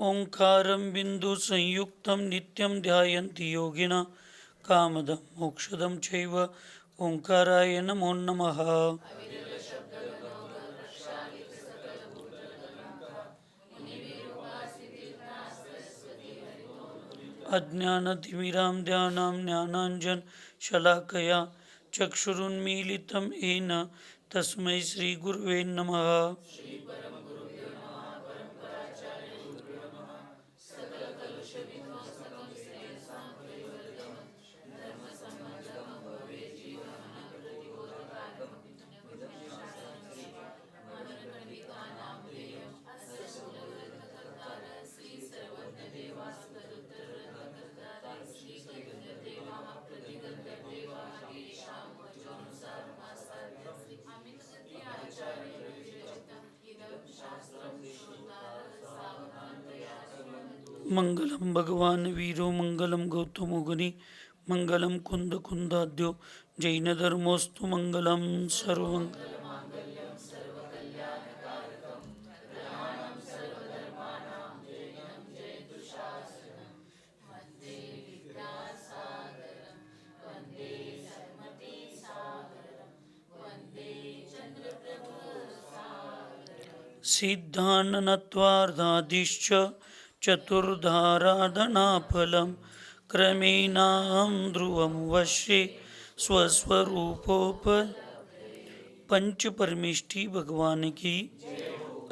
ओंकारं बिन्दुसंयुक्तं नित्यं ध्यायन्ति योगिनः कामदं मोक्षदं चैव ओंकाराय नमो नमः। अज्ञानतिमिरां ध्यानां ज्ञानाञ्जनशलाकया चक्षुरुन्मीलितं येन तस्मै श्रीगुरवे नमः। मंगलम भगवान वीरो मंगलम गौतमो मुनि मंगलम कुंद कुंदाद्यो जैन धर्मोस्तु मंगलम सर्वमंगल। सिद्धान्नत्वार्धादिश्च चतुर्धाराधनाफलं क्रमेणाहं ध्रुवं वश्ये स्वस्वरूपोपल। पंच परमेष्ठी भगवान की,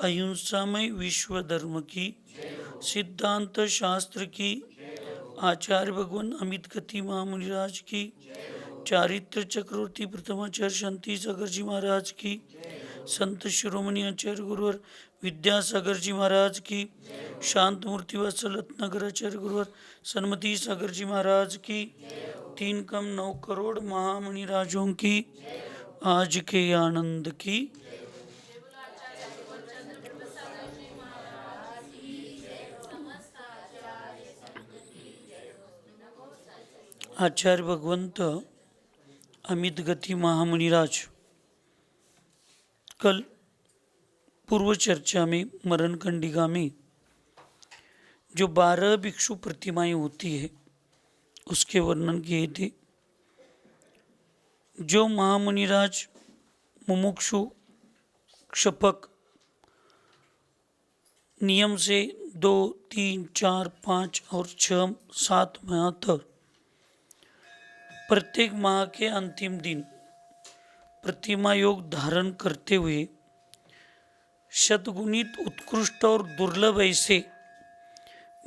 अहिंसामय विश्व धर्म की, सिद्धांत शास्त्र की, आचार्य भगवान अमित गति महामुनिराज की, चारित्र चक्रवर्ती प्रथमाचार्य शांति सागर जी महाराज की, संत शिरोमणि आचार्य गुरुवर विद्यासागर जी महाराज की, शांत मूर्ति वत्सल रत्नाकर आचार्य गुरुवर सन्मति सागर जी महाराज की, 3 कम 9 करोड़ महामुनि राजों की आज के आनंद की। आचार्य भगवंत अमित गति महामुनिराज कल पूर्व चर्चा में मरण कंडिका में जो 12 भिक्षु प्रतिमाएं होती है उसके वर्णन किए थे। जो महामुनिराज मुमुक्षु क्षपक नियम से 2, 3, 4, 5 और 6, 7 माह तक प्रत्येक माह के अंतिम दिन प्रतिमा योग धारण करते हुए शतगुणित उत्कृष्ट और दुर्लभ ऐसे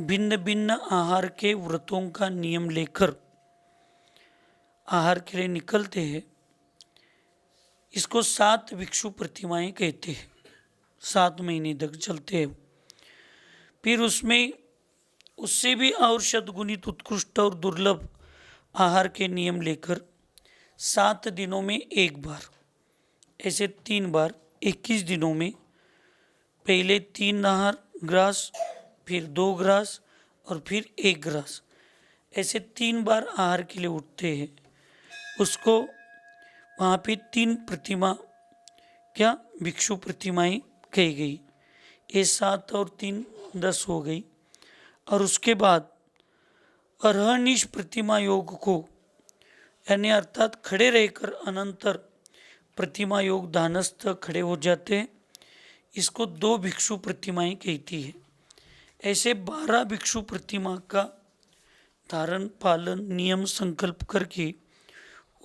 भिन्न भिन्न आहार के व्रतों का नियम लेकर आहार के लिए निकलते हैं। इसको 7 भिक्षु प्रतिमाएं कहते हैं। 7 महीने तक चलते हैं। फिर उसमें उससे भी और शतगुणित उत्कृष्ट और दुर्लभ आहार के नियम लेकर 7 दिनों में एक बार, ऐसे 3 बार 21 दिनों में पहले 3 आहार ग्रास, फिर 2 ग्रास और फिर 1 ग्रास, ऐसे 3 बार आहार के लिए उठते हैं। उसको वहाँ पे 3 प्रतिमा क्या भिक्षु प्रतिमाएं कही गई। ये 7 और 3 10 हो गई। और उसके बाद अर्हनिश प्रतिमा योग को यानी अर्थात खड़े रहकर अनंतर प्रतिमा योग दानस्थ खड़े हो जाते हैं। इसको 2 भिक्षु प्रतिमाएं कहती है। ऐसे 12 भिक्षु प्रतिमा का धारण पालन नियम संकल्प करके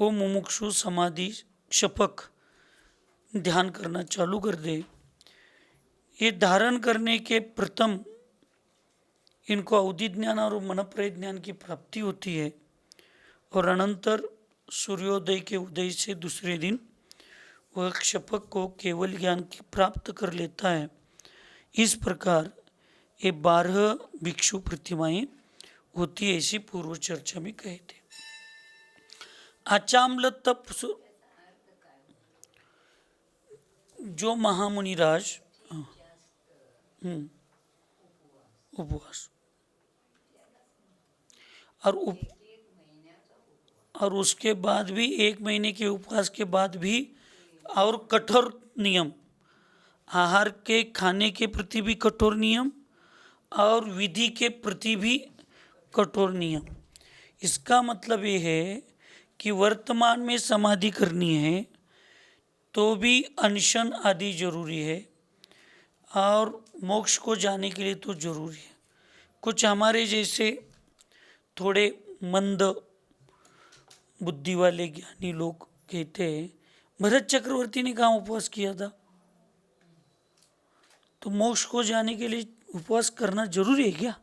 वो मुमुक्षु समाधि शपक ध्यान करना चालू कर दे। ये धारण करने के प्रथम इनको अवधि ज्ञान और मनप्रय ज्ञान की प्राप्ति होती है और अनंतर सूर्योदय के उदय से दूसरे दिन वह क्षपक को केवल ज्ञान की प्राप्त कर लेता है। इस प्रकार ये 12 भिक्षु प्रतिमाएं होती है, ऐसी पूर्व चर्चा में कहे थे। आचाम्ल तप जो महामुनिराज उपवास और उसके बाद भी 1 महीने के उपवास के बाद भी और कठोर नियम, आहार के खाने के प्रति भी कठोर नियम और विधि के प्रति भी कठोर नियम। इसका मतलब ये है कि वर्तमान में समाधि करनी है तो भी अनशन आदि जरूरी है, और मोक्ष को जाने के लिए तो जरूरी है। कुछ हमारे जैसे थोड़े मंद बुद्धि वाले ज्ञानी लोग कहते हैं भरत चक्रवर्ती ने कहाँ उपवास किया था, तो मोक्ष को जाने के लिए उपवास करना जरूरी है क्या?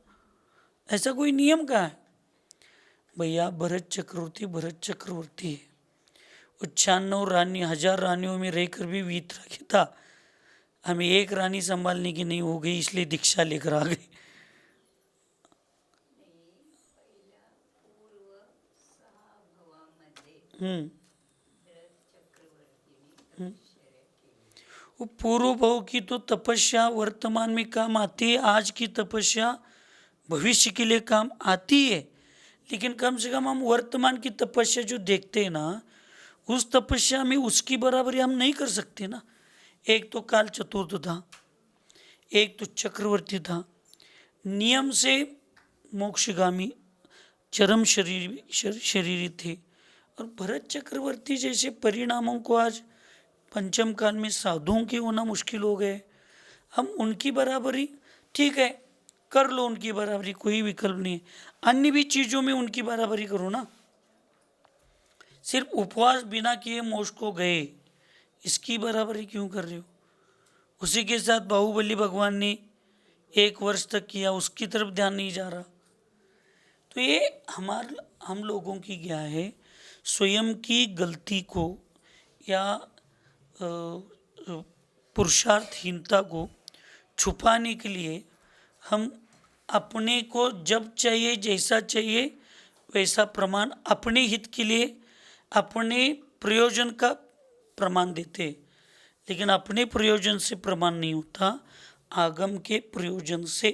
ऐसा कोई नियम कहाँ है? भैया भरत चक्रवर्ती है, वो 96 रानी 1000 रानियों में रहकर भी वीत रखी था, हमें एक रानी संभालने की नहीं हो गई इसलिए दीक्षा लेकर आ गए। वो पूर्व भाव की तो तपस्या वर्तमान में काम आती है, आज की तपस्या भविष्य के लिए काम आती है, लेकिन कम से कम हम वर्तमान की तपस्या जो देखते हैं ना, उस तपस्या में उसकी बराबरी हम नहीं कर सकते ना। एक तो काल चतुर्थ था, एक तो चक्रवर्ती था, नियम से मोक्षगामी चरम शरीरी थे, और भरत चक्रवर्ती जैसे परिणामों को आज पंचम काल में साधुओं के होना मुश्किल हो गए। हम उनकी बराबरी ठीक है कर लो, उनकी बराबरी कोई विकल्प नहीं है, अन्य भी चीज़ों में उनकी बराबरी करो ना। सिर्फ उपवास बिना किए मोक्ष को गए, इसकी बराबरी क्यों कर रहे हो? उसी के साथ बाहुबली भगवान ने 1 वर्ष तक किया, उसकी तरफ ध्यान नहीं जा रहा। तो ये हम लोगों की क्या है, स्वयं की गलती को या पुरुषार्थहीनता को छुपाने के लिए हम अपने को जब चाहिए जैसा चाहिए वैसा प्रमाण अपने हित के लिए अपने प्रयोजन का प्रमाण देते, लेकिन अपने प्रयोजन से प्रमाण नहीं होता, आगम के प्रयोजन से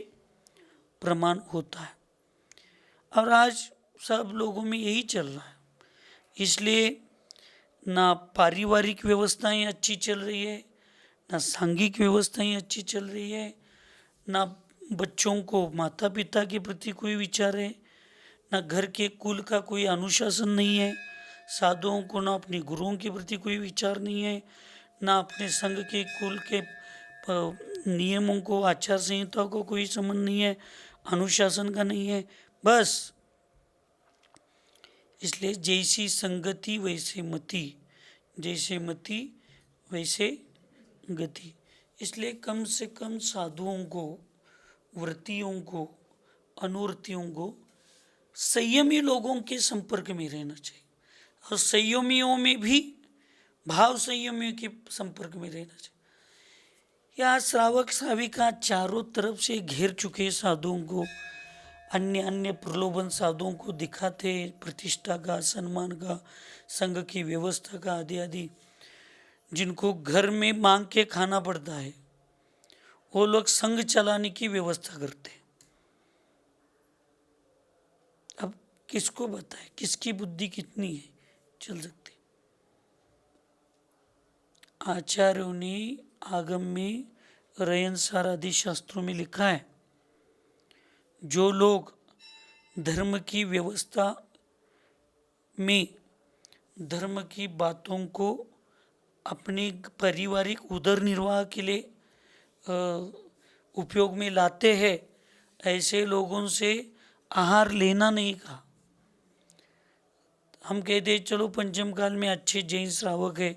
प्रमाण होता है। और आज सब लोगों में यही चल रहा है, इसलिए ना पारिवारिक व्यवस्थाएं अच्छी चल रही है, ना सांघिक व्यवस्थाएं अच्छी चल रही है, ना बच्चों को माता पिता के प्रति कोई विचार है, ना घर के कुल का कोई अनुशासन नहीं है, साधुओं को ना अपने गुरुओं के प्रति कोई विचार नहीं है, ना अपने संघ के कुल के नियमों को आचार संहिता को कोई संबंध नहीं है, अनुशासन का नहीं है, बस। इसलिए जैसी संगति वैसे मति, जैसे मति वैसे गति। इसलिए कम से कम साधुओं को, व्रतियों को, अनुव्रतियों को संयमी लोगों के संपर्क में रहना चाहिए, और संयमियों में भी भाव संयमियों के संपर्क में रहना चाहिए। या श्रावक श्राविका चारों तरफ से घेर चुके साधुओं को, अन्य प्रलोभन साधुओं को दिखाते, प्रतिष्ठा का, सम्मान का, संघ की व्यवस्था का आदि आदि, जिनको घर में मांग के खाना पड़ता है, वो लोग संघ चलाने की व्यवस्था करते हैं। अब किसको बताए किसकी बुद्धि कितनी है, चल सकते। आचार्यों ने आगम में रयनसार आदि शास्त्रों में लिखा है, जो लोग धर्म की व्यवस्था में धर्म की बातों को अपने पारिवारिक उदर निर्वाह के लिए उपयोग में लाते हैं, ऐसे लोगों से आहार लेना नहीं कहा। हम कहते चलो पंचम काल में अच्छे जैन श्रावक है,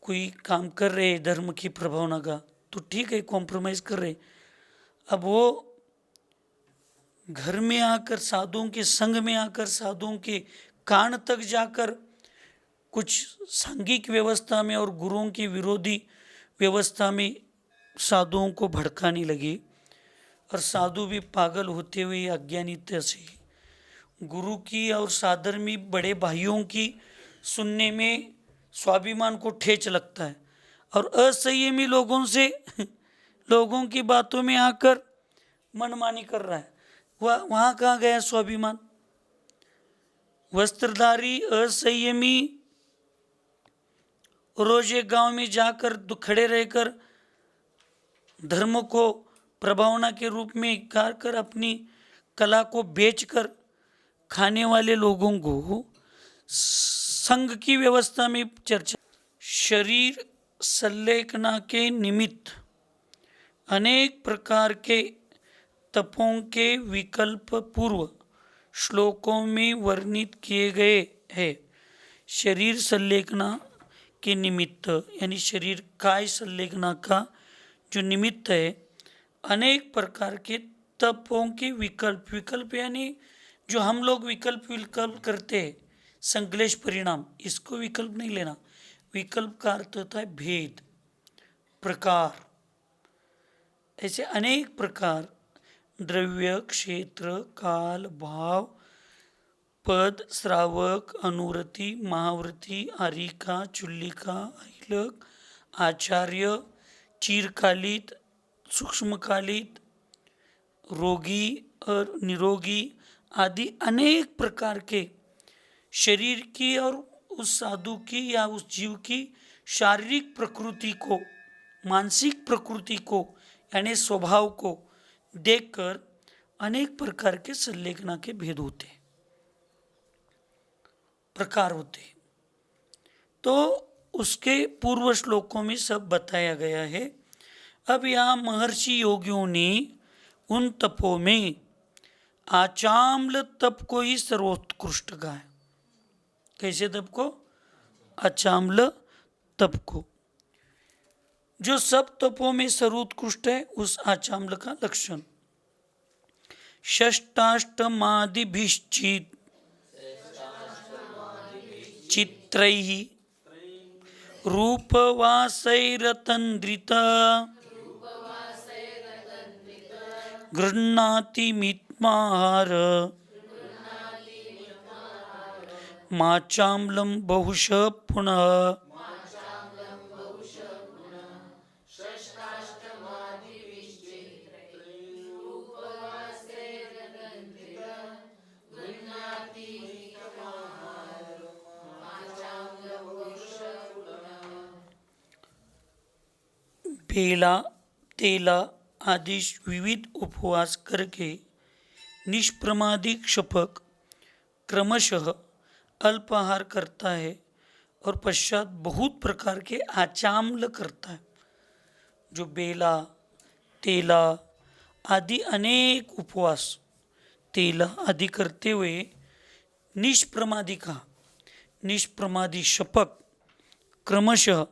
कोई काम कर रहे धर्म की प्रभावना का, तो ठीक है कॉम्प्रोमाइज कर रहे। अब वो घर में आकर साधुओं के संग में आकर साधुओं के कान तक जाकर कुछ सांघिक व्यवस्था में और गुरुओं की विरोधी व्यवस्था में साधुओं को भड़काने लगे, और साधु भी पागल होते हुए अज्ञानिता से गुरु की और साधर्मी बड़े भाइयों की सुनने में स्वाभिमान को ठेच लगता है, और असंयमी लोगों से लोगों की बातों में आकर मनमानी कर रहा है। वहाँ कहाँ गया स्वाभिमान? वस्त्रधारी असंयमी रोज एक गांव में जाकर खड़े रहकर धर्म को प्रभावना के रूप में गा कर अपनी कला को बेचकर खाने वाले लोगों को संघ की व्यवस्था में चर्चा। शरीर संलेखना के निमित्त अनेक प्रकार के तपों के विकल्प पूर्व श्लोकों में वर्णित किए गए हैं। शरीर संलेखना के निमित्त यानी शरीर काय संलेखना का जो निमित्त है, अनेक प्रकार के तपों के विकल्प यानी जो हम लोग विकल्प करते हैं, संश्लेष परिणाम, इसको विकल्प नहीं लेना। विकल्प का अर्थ होता है भेद, प्रकार। ऐसे अनेक प्रकार द्रव्य, क्षेत्र, काल, भाव, पद, श्रावक, अनुवृत्ति, महावृत्ति, आरिका, चुल्लिका, ऐलक, आचार्य, चिरकालित, सूक्ष्मकालित, रोगी और निरोगी आदि अनेक प्रकार के शरीर की और उस साधु की या उस जीव की शारीरिक प्रकृति को, मानसिक प्रकृति को यानी स्वभाव को देखकर अनेक प्रकार के संलेखना के भेद होते हैं, प्रकार होते हैं। तो उसके पूर्व श्लोकों में सब बताया गया है। अब यहाँ महर्षि योगियों ने उन तपों में आचाम्ल तप को ही सर्वोत्कृष्ट कहा है। कैसे तप को? आचाम्ल तप को, जो सब तपों में सर्वोत्कृष्ट है, उस आचाम्ल का लक्षण। षष्टाष्टमादिभिश्चित् चित्रैः रूपवासैरतन्द्रित गृह्णाति मित्माहार माचाम्लं बहुशः पुनः। बेला, तेला आदि विविध उपवास करके निष्प्रमादी क्षपक क्रमशः अल्पाहार करता है और पश्चात बहुत प्रकार के आचाम्ल करता है। जो बेला, तेला आदि अनेक उपवास, तेला आदि करते हुए निष्प्रमादी का, निष्प्रमादी शपक क्रमशः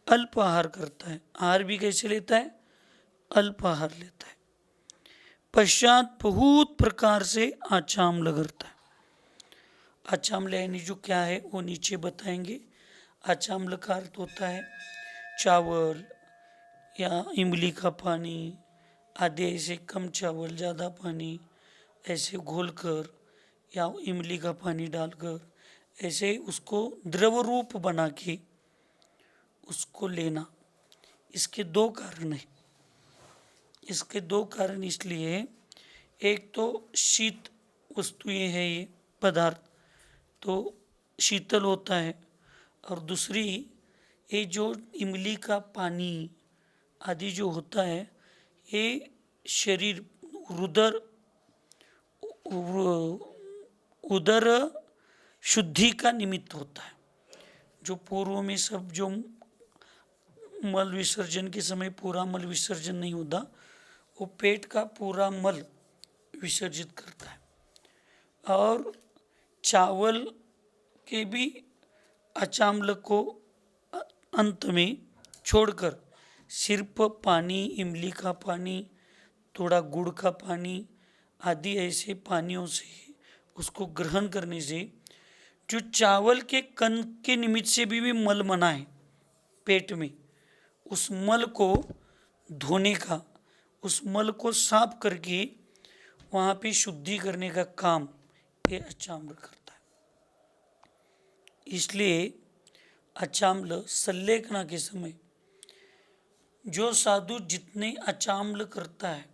अल्पाहार करता है। आहार भी कैसे लेता है? अल्पाहार लेता है। पश्चात बहुत प्रकार से आचाम्ल करता है। आचाम्ल यानी जो क्या है वो नीचे बताएंगे। आचाम्ल का अर्थ होता है चावल या इमली का पानी आदि, ऐसे कम चावल ज़्यादा पानी ऐसे घोलकर या इमली का पानी डालकर ऐसे उसको द्रव रूप बना के उसको लेना। इसके दो कारण हैं। इसके दो कारण इसलिए, एक तो शीत वस्तुएं हैं ये पदार्थ, तो शीतल होता है, और दूसरी ये जो इमली का पानी आदि जो होता है, ये शरीर उदर शुद्धि का निमित्त होता है। जो पूर्व में सब जो मल विसर्जन के समय पूरा मल विसर्जन नहीं होता, वो पेट का पूरा मल विसर्जित करता है। और चावल के भी अचाम्ल को अंत में छोड़कर सिर्फ पानी, इमली का पानी, थोड़ा गुड़ का पानी आदि ऐसे पानियों से उसको ग्रहण करने से जो चावल के कण के निमित्त से भी मल बना है पेट में, उस मल को धोने का, उस मल को साफ करके वहाँ पे शुद्धि करने का काम ये अचाम्ल करता है। इसलिए अचाम्ल संलेखना के समय जो साधु जितने अचाम्ल करता है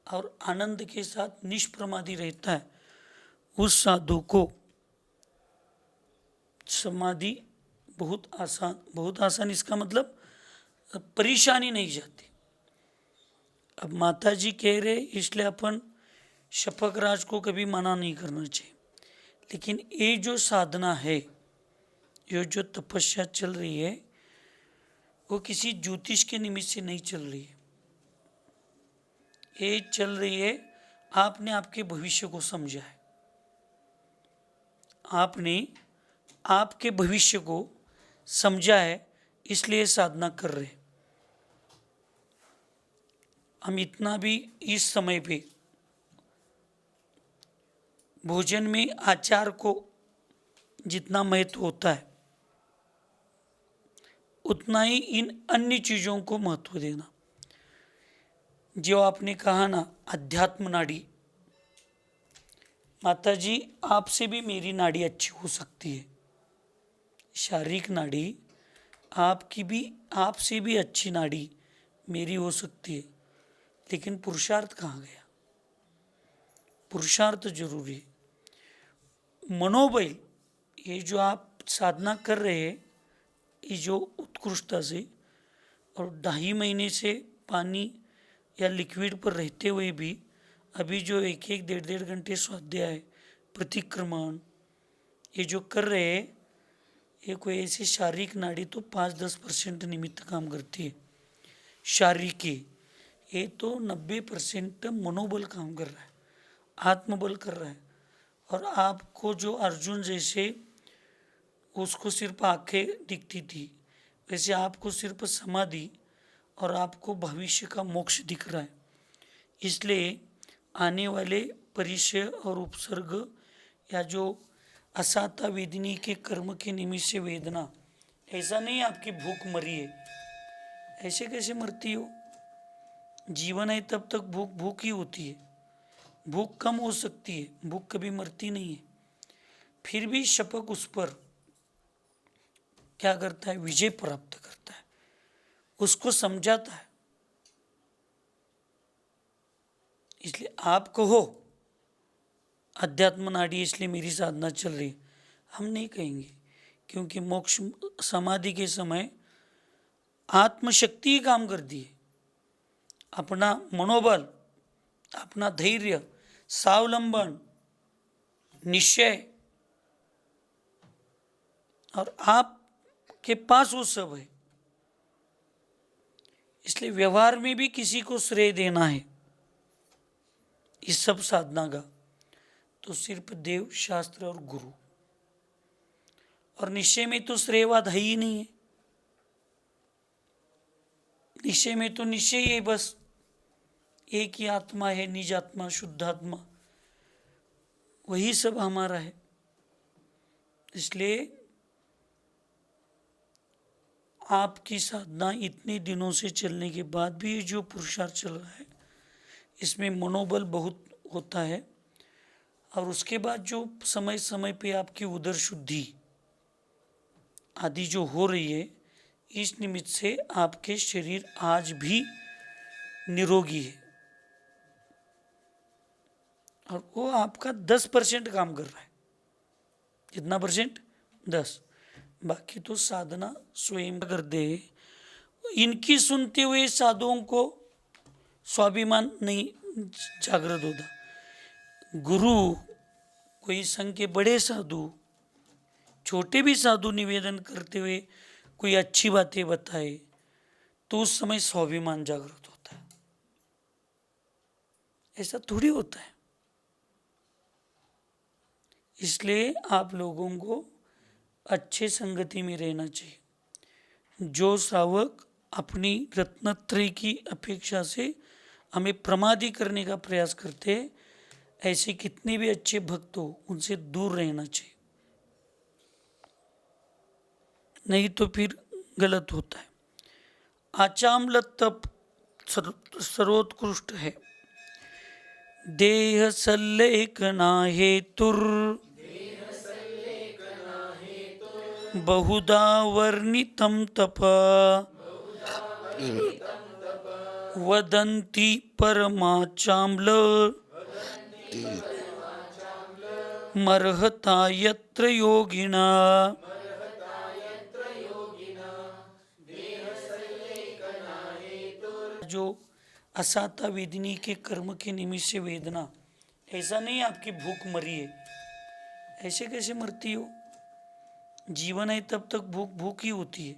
और आनंद के साथ निष्प्रमादी रहता है, उस साधु को समाधि बहुत आसान, बहुत आसान इसका मतलब परेशानी नहीं जाती। अब माता जी कह रहे इसलिए अपन शपक राज को कभी मना नहीं करना चाहिए, लेकिन ये जो साधना है, ये जो तपस्या चल रही है, वो किसी ज्योतिष के निमित्त से नहीं चल रही है। ये चल रही है, आपने आपके भविष्य को समझा है, आपने आपके भविष्य को समझा है, इसलिए साधना कर रहे। हम इतना भी इस समय पे भोजन में आचार को जितना महत्व होता है, उतना ही इन अन्य चीज़ों को महत्व देना। जो आपने कहा ना, अध्यात्म नाड़ी, माता जी आपसे भी मेरी नाड़ी अच्छी हो सकती है, शारीरिक नाड़ी आपकी भी, आपसे भी अच्छी नाड़ी मेरी हो सकती है, लेकिन पुरुषार्थ कहाँ गया? पुरुषार्थ जरूरी है। मनोबल, ये जो आप साधना कर रहे हैं, ये जो उत्कृष्टता से, और 2.5 महीने से पानी या लिक्विड पर रहते हुए भी अभी जो 1-1, 1.5 घंटे स्वाध्याय, प्रतिक्रमण ये जो कर रहे हैं, ये कोई ऐसी शारीरिक नाड़ी तो 5-10% निमित्त काम करती है शारीरिक, ये तो 90% मनोबल काम कर रहा है, आत्मबल कर रहा है। और आपको जो अर्जुन जैसे उसको सिर्फ आंखें दिखती थी, वैसे आपको सिर्फ समाधि और आपको भविष्य का मोक्ष दिख रहा है। इसलिए आने वाले परिचय और उपसर्ग या जो असाता वेदनी के कर्म के निमित्त से वेदना, ऐसा नहीं आपकी भूख मरी है, ऐसे कैसे मरती हो? जीवन है तब तक भूख भूख ही होती है, भूख कम हो सकती है, भूख कभी मरती नहीं है। फिर भी शपक उस पर क्या करता है? विजय प्राप्त करता है, उसको समझाता है। इसलिए आप कहो अध्यात्म नाड़ी इसलिए मेरी साधना चल रही, हम नहीं कहेंगे, क्योंकि मोक्ष समाधि के समय आत्मशक्ति ही काम करती है। अपना मनोबल, अपना धैर्य, स्वावलंबन, निश्चय, और आपके पास वो सब है। इसलिए व्यवहार में भी किसी को श्रेय देना है इस सब साधना का, तो सिर्फ देव, शास्त्र और गुरु। और निश्चय में तो श्रेयवाद है ही नहीं है, निश्चय में तो निश्चय ही है, बस एक ही आत्मा है, निज आत्मा, शुद्ध आत्मा, वही सब हमारा है। इसलिए आपकी साधना इतने दिनों से चलने के बाद भी ये जो पुरुषार्थ चल रहा है, इसमें मनोबल बहुत होता है। और उसके बाद जो समय समय पे आपकी उदर शुद्धि आदि जो हो रही है, इस निमित्त से आपके शरीर आज भी निरोगी है, और वो आपका 10% काम कर रहा है। कितना परसेंट? 10। बाकी तो साधना स्वयं कर दे। इनकी सुनते हुए साधुओं को स्वाभिमान नहीं जागृत होता। गुरु, कोई संघ के बड़े साधु, छोटे भी साधु निवेदन करते हुए कोई अच्छी बातें बताए, तो उस समय स्वाभिमान जागृत होता है। ऐसा थोड़ी होता है। इसलिए आप लोगों को अच्छे संगति में रहना चाहिए। जो श्रावक अपनी रत्नत्रय की अपेक्षा से हमें प्रमादी करने का प्रयास करते हैं, ऐसे कितने भी अच्छे भक्त हो, उनसे दूर रहना चाहिए, नहीं तो फिर गलत होता है। आचाम्ल तप सर्वोत्कृष्ट है। देह सल्लेखना हेतुर बहुधा वर्णितं तप वदन्ति परमाचाम्ल मर्हता यत्र योगिना। जो असाता वेदनी के कर्म के निमित्त से वेदना। ऐसा नहीं आपकी भूख मरी है, ऐसे कैसे मरती हो? जीवन है तब तक भूख भूख ही होती है।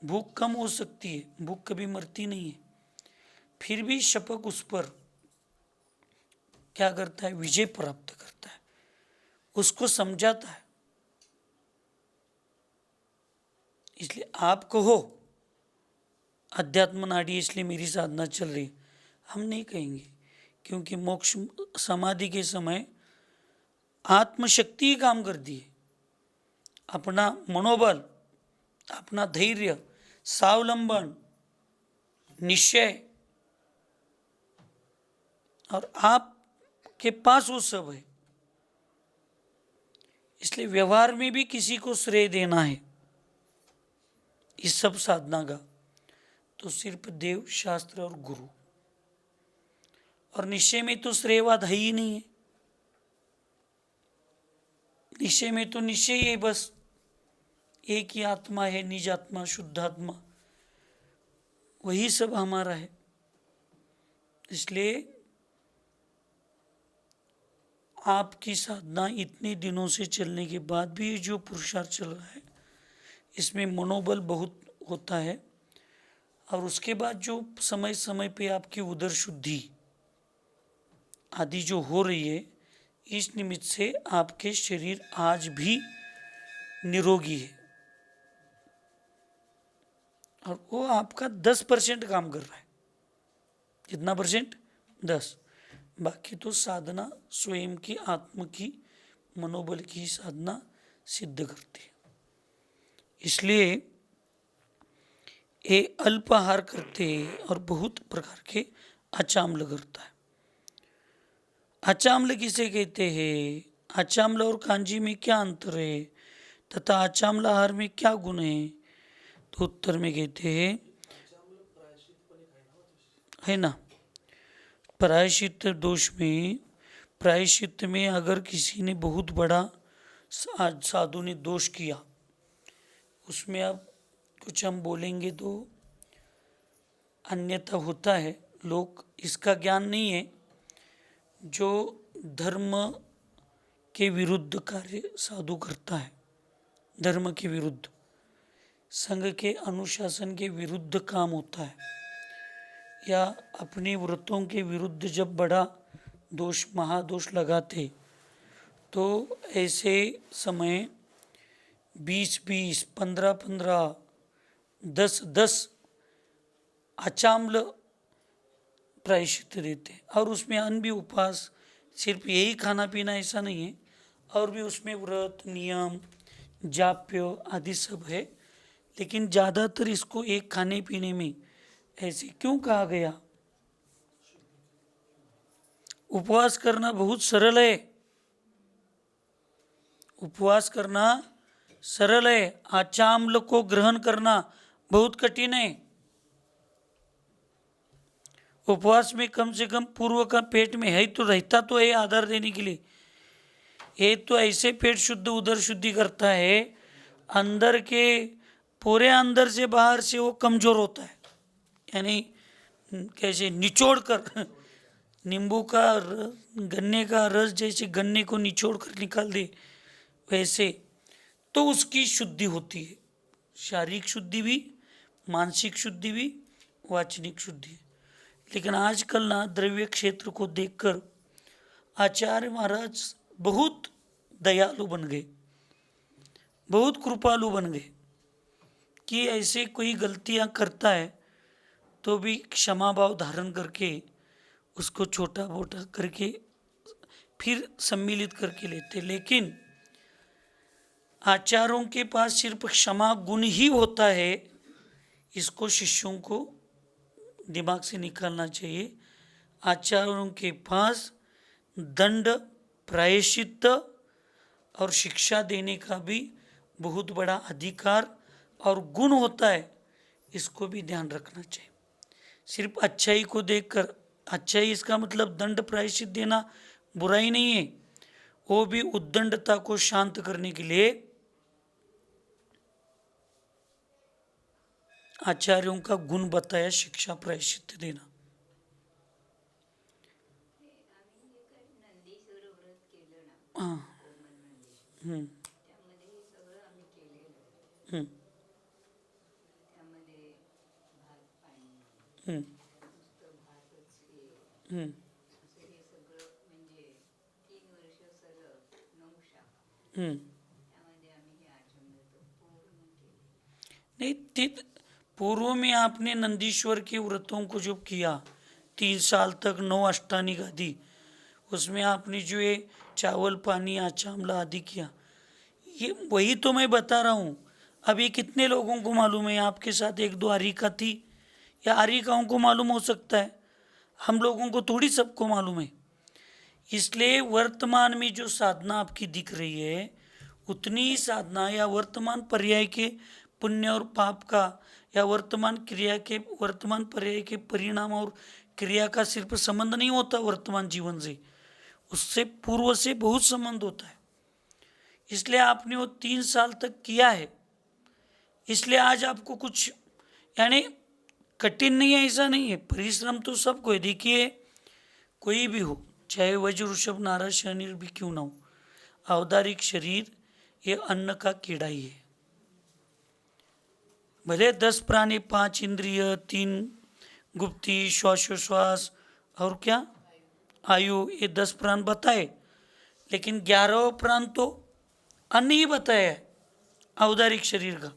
भूख कम हो सकती है, भूख कभी मरती नहीं है। फिर भी शपक उस पर क्या करता है? विजय प्राप्त करता है, उसको समझाता है। इसलिए आप कहो अध्यात्म नाड़ी इसलिए मेरी साधना चल रही, हम नहीं कहेंगे, क्योंकि मोक्ष समाधि के समय आत्मशक्ति ही काम करती है। अपना मनोबल, अपना धैर्य, स्वावलंबन, निश्चय, और आपके पास वो सब है। इसलिए व्यवहार में भी किसी को श्रेय देना है इस सब साधना का, तो सिर्फ देव, शास्त्र और गुरु। और निश्चय में तो श्रेयवाद है ही नहीं है। निश्चय में तो निश्चय ही है, बस एक ही आत्मा है, निज आत्मा, शुद्ध आत्मा, वही सब हमारा है। इसलिए आपकी साधना इतने दिनों से चलने के बाद भी जो पुरुषार्थ चल रहा है, इसमें मनोबल बहुत होता है। और उसके बाद जो समय समय पे आपकी उदर शुद्धि आदि जो हो रही है, इस निमित्त से आपके शरीर आज भी निरोगी है। और वो आपका 10% काम कर रहा है। कितना परसेंट? 10। बाकी तो साधना स्वयं की आत्म की मनोबल की साधना सिद्ध करती है। इसलिए ये अल्पाहार करते हैं और बहुत प्रकार के अचामल करता है। अचामल किसे कहते हैं? अचामल और कांजी में क्या अंतर है तथा अचामल आहार में क्या गुण है? तो उत्तर में कहते हैं, है ना, प्रायश्चित दोष में, प्रायश्चित में अगर किसी ने बहुत बड़ा साधु ने दोष किया, उसमें अब कुछ हम बोलेंगे तो अन्यथा होता है। लोग इसका ज्ञान नहीं है। जो धर्म के विरुद्ध कार्य साधु करता है, धर्म के विरुद्ध, संघ के अनुशासन के विरुद्ध काम होता है, या अपने व्रतों के विरुद्ध जब बड़ा दोष, महादोष लगाते, तो ऐसे समय 20-20, 15-15, 10-10 अचामल प्रायश्चित देते। और उसमें अन्न भी, उपवास, सिर्फ यही खाना पीना ऐसा नहीं है, और भी उसमें व्रत, नियम, जाप्य आदि सब है। लेकिन ज़्यादातर इसको एक खाने पीने में ऐसे क्यों कहा गया? उपवास करना बहुत सरल है, उपवास करना सरल है, अचामल को ग्रहण करना बहुत कठिन है। उपवास में कम से कम पूर्व का पेट में है तो रहता तो है आधार देने के लिए। ये तो ऐसे पेट शुद्ध उदर शुद्धि करता है, अंदर के पूरे अंदर से बाहर से वो कमजोर होता है। यानी कैसे निचोड़ कर नींबू का, गन्ने का रस जैसे गन्ने को निचोड़ कर निकाल दे, वैसे तो उसकी शुद्धि होती है। शारीरिक शुद्धि भी, मानसिक शुद्धि भी, वाचनिक शुद्धि। लेकिन आजकल ना द्रव्य क्षेत्र को देखकर आचार्य महाराज बहुत दयालु बन गए, बहुत कृपालु बन गए, कि ऐसे कोई गलतियां करता है तो भी क्षमा भाव धारण करके उसको छोटा मोटा करके फिर सम्मिलित करके लेते। लेकिन आचार्यों के पास सिर्फ क्षमा गुण ही होता है, इसको शिष्यों को दिमाग से निकालना चाहिए। आचार्यों के पास दंड, प्रायश्चित और शिक्षा देने का भी बहुत बड़ा अधिकार और गुण होता है, इसको भी ध्यान रखना चाहिए। सिर्फ अच्छाई को देखकर, अच्छाई इसका मतलब दंड प्रायश्चित देना बुराई नहीं है, वो भी उद्दंडता को शांत करने के लिए आचार्यों का गुण बताया, शिक्षा प्रायश्चित देना। हं, त्यामध्ये हे सगळं आम्ही केलेलं आहे. हं, त्यामध्ये भात पाणी, हं, नुसतं भातच हे, हं. असं हे सगळं म्हणजे 3 वर्ष सलग 9 शाखा, हं. त्यामध्ये आम्ही हे आचमन पूर्ण केले. नहीं, पूर्व में आपने नंदीश्वर के व्रतों को जो किया 3 साल तक 9 अष्टांगिक आदि, उसमें आपने जो ये चावल पानी आचामला आदि किया, ये वही तो मैं बता रहा हूँ। अब ये कितने लोगों को मालूम है? आपके साथ 1-2 आरिका थी, या आरिकाओं को मालूम हो सकता है, हम लोगों को थोड़ी सबको मालूम है। इसलिए वर्तमान में जो साधना आपकी दिख रही है, उतनी ही साधना या वर्तमान पर्याय के पुण्य और पाप का, या वर्तमान क्रिया के वर्तमान पर्याय के परिणाम और क्रिया का सिर्फ संबंध नहीं होता वर्तमान जीवन से, उससे पूर्व से बहुत संबंध होता है। इसलिए आपने वो 3 साल तक किया है, इसलिए आज आपको कुछ यानी कठिन नहीं है, ऐसा नहीं है। परिश्रम तो सबको है। देखिए, कोई भी हो, चाहे वज्र ऋषभ नारद शनिर भी क्यों ना हो, औदारिक शरीर ये अन्न का कीड़ा ही है। भले 10 प्राणी, 5 इंद्रिय, 3 गुप्ती, श्वासोश्वास और क्या आयु, ये 10 प्राण बताए, लेकिन 11वां प्राण तो अन्न ही बताया है औदारिक शरीर का।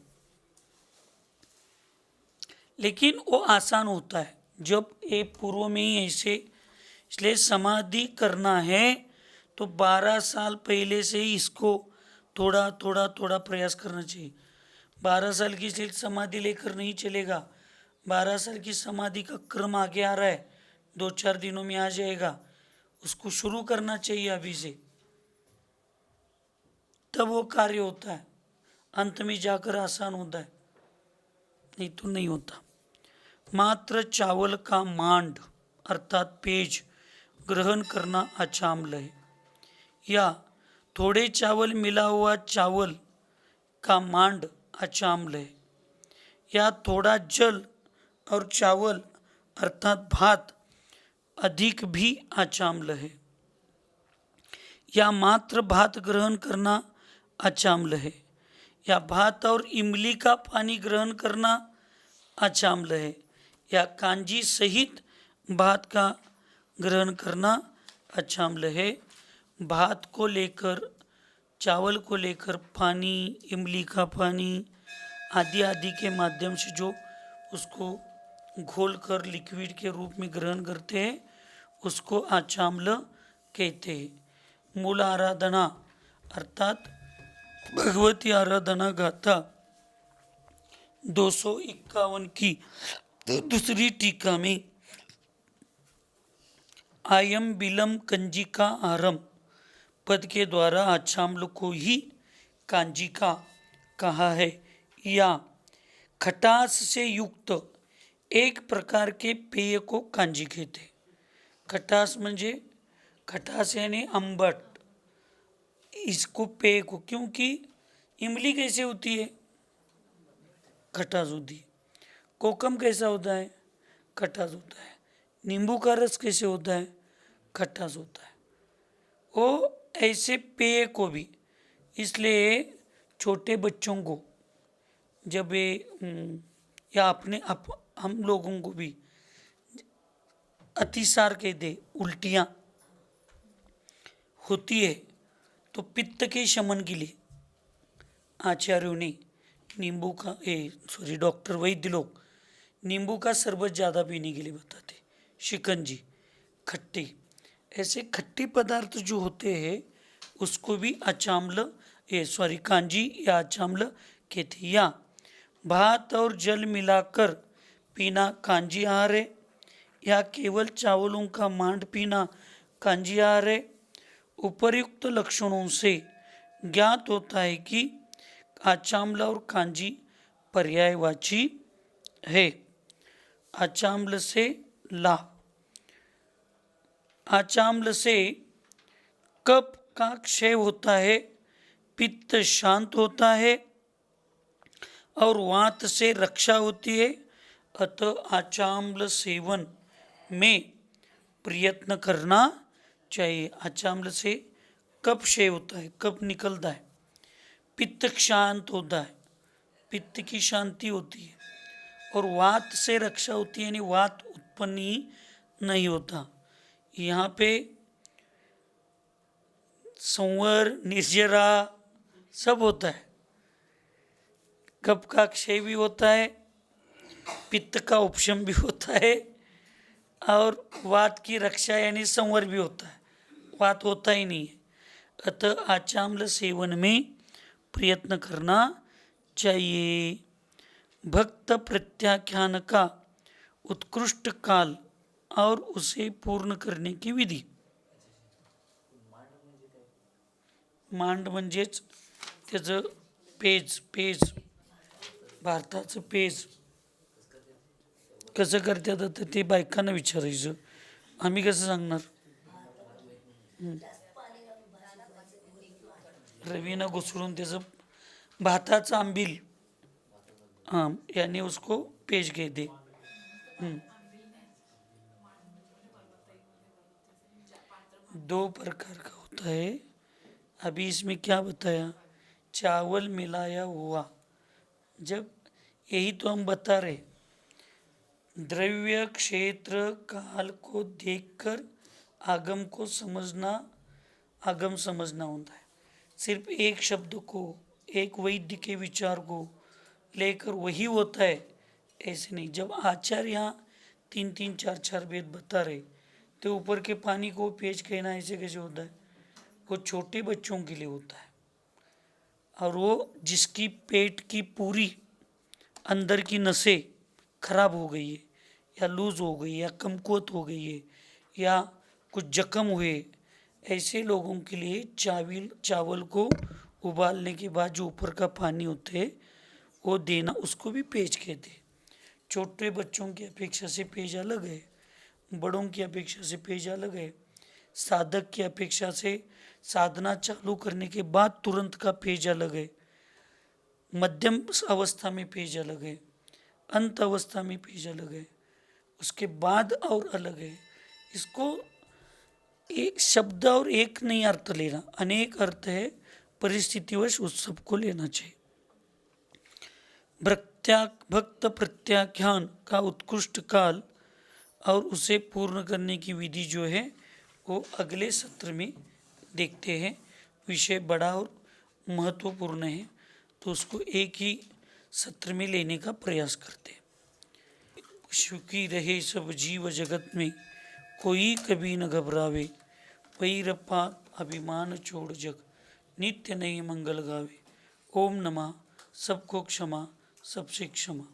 लेकिन वो आसान होता है जब ये पूर्व में ही ऐसे, इसलिए समाधि करना है तो 12 साल पहले से ही इसको थोड़ा थोड़ा थोड़ा प्रयास करना चाहिए। 12 साल की सिर्फ समाधि लेकर नहीं चलेगा। 12 साल की समाधि का क्रम आगे आ रहा है, 2-4 दिनों में आ जाएगा। उसको शुरू करना चाहिए अभी से, तब वो कार्य होता है, अंत में जाकर आसान होता है, नहीं तो नहीं होता। मात्र चावल का मांड अर्थात पेज ग्रहण करना अचामल है, या थोड़े चावल मिला हुआ चावल का मांड अचामल है, या थोड़ा जल और चावल अर्थात भात अधिक भी अचामल है, या मात्र भात ग्रहण करना अचामल है, या भात और इमली का पानी ग्रहण करना अचामल है, या कांजी सहित भात का ग्रहण करना अचामल है। भात को लेकर, चावल को लेकर पानी, इमली का पानी आदि आदि के माध्यम से जो उसको घोल कर लिक्विड के रूप में ग्रहण करते हैं, उसको आचामल कहते हैं। मूल आराधना अर्थात भगवती आराधना गाथा 251 की तो दूसरी टीका में आयम बिलम कंजिका आरंभ पद के द्वारा आचामल को ही कांजिका कहा है, या खटास से युक्त एक प्रकार के पेय को कांजी कहते। खटास म्हणजे खटास यानी अम्बट, इसको पेय को, क्योंकि इमली कैसे होती है, खटास होती है। कोकम कैसा होता है, खटास होता है। नींबू का रस कैसे होता है, खटास होता है। वो ऐसे पेय को भी, इसलिए छोटे बच्चों को जब या अपने हम लोगों को भी अतिसार कह दे, उल्टियाँ होती है, तो पित्त के शमन के लिए आचार्यों ने नींबू का डॉक्टर वैद्य लोग नींबू का शरबत ज़्यादा पीने के लिए बताते। शिकंजी, खट्टी, ऐसे खट्टे पदार्थ जो होते हैं उसको भी अचामल कांजी या अचामल कहते। या भात और जल मिलाकर पीना कांजी आहार है, या केवल चावलों का मांड पीना कांजी आहार है। उपर्युक्त लक्षणों से ज्ञात होता है कि आचामल और कांजी पर्यायवाची है। आचामल से लाभ, आचामल से कफ का क्षय होता है, पित्त शांत होता है और वात से रक्षा होती है। अतः आचामल सेवन में प्रयत्न करना चाहिए। आचामल से कफ क्षय होता है, कफ निकलता है, पित्त शांत होता है, पित्त की शांति होती है और वात से रक्षा होती है, यानी वात उत्पन्न ही नहीं होता। यहाँ पे संवर निर्जरा सब होता है, कफ का क्षय भी होता है, पित्त का उपशम भी होता है और वात की रक्षा यानी संवर भी होता है, वात होता ही नहीं है। अतः आचाम्ल सेवन में प्रयत्न करना चाहिए। भक्त प्रत्याख्यान का उत्कृष्ट काल और उसे पूर्ण करने की विधी। मांड म्हणजेच त्याचं पेज, पेज भारताचं पेज कसं करतात आता ते बायकांना विचारायचं, आम्ही कसं सांगणार. रवीनं घुसळून त्याचं भाताचं आंबील, हाँ यानी उसको पेज कहते. दो प्रकार का होता है. अभी इसमें क्या बताया, चावल मिलाया हुआ. जब यही तो हम बता रहे, द्रव्य क्षेत्र काल को देखकर आगम को समझना, आगम समझना होता है. सिर्फ एक शब्द को, एक वैद्य के विचार को लेकर वही होता है ऐसे नहीं. जब आचार्य यहाँ 3-3, 4-4 वेद बता रहे, तो ऊपर के पानी को पेज कहना ऐसे कैसे होता है. वो छोटे बच्चों के लिए होता है और वो जिसकी पेट की पूरी अंदर की नसें खराब हो गई है या लूज हो गई या कमकुवत हो गई है या कुछ जख्म हुए, ऐसे लोगों के लिए चावल को उबालने के बाद जो ऊपर का पानी होता है वो देना, उसको भी पेज कहते हैं. छोटे बच्चों की अपेक्षा से पेज अलग है, बड़ों की अपेक्षा से पेज अलग है, साधक की अपेक्षा से साधना चालू करने के बाद तुरंत का पेज अलग है, मध्यम अवस्था में पेज अलग है, अंत अवस्था में पेज अलग है, उसके बाद और अलग है. इसको एक शब्द और एक नहीं अर्थ लेना, अनेक अर्थ है, परिस्थितिवश उस सबको लेना चाहिए. भक्त प्रत्याख्यान का उत्कृष्ट काल और उसे पूर्ण करने की विधि जो है वो अगले सत्र में देखते हैं. विषय बड़ा और महत्वपूर्ण है तो उसको एक ही सत्र में लेने का प्रयास करते हैं. सुखी रहे सब जीव जगत में, कोई कभी न घबरावे, वैर पाप अभिमान छोड़ जग, नित्य नए मंगल गावे. ओम नमः. सबको क्षमा, सबसे क्षमा.